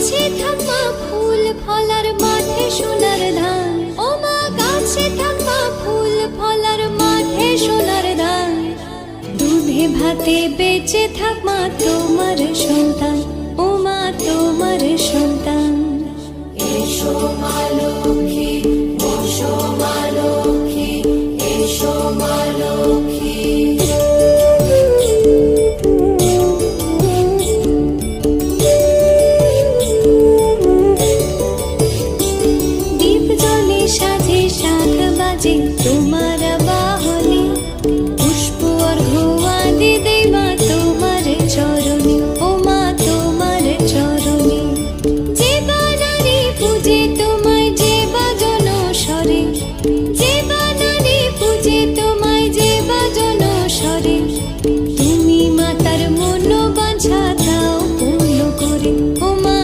গাছে থাকবা ফুল ফলার মাঠে সোনার ধান, ও মা গাছে থাকবা ফুল ফলার মাঠে সোনার ধান। দুধে ভাতে বেঁচে থাকবা তোমার সন্তান, ও মা তোমার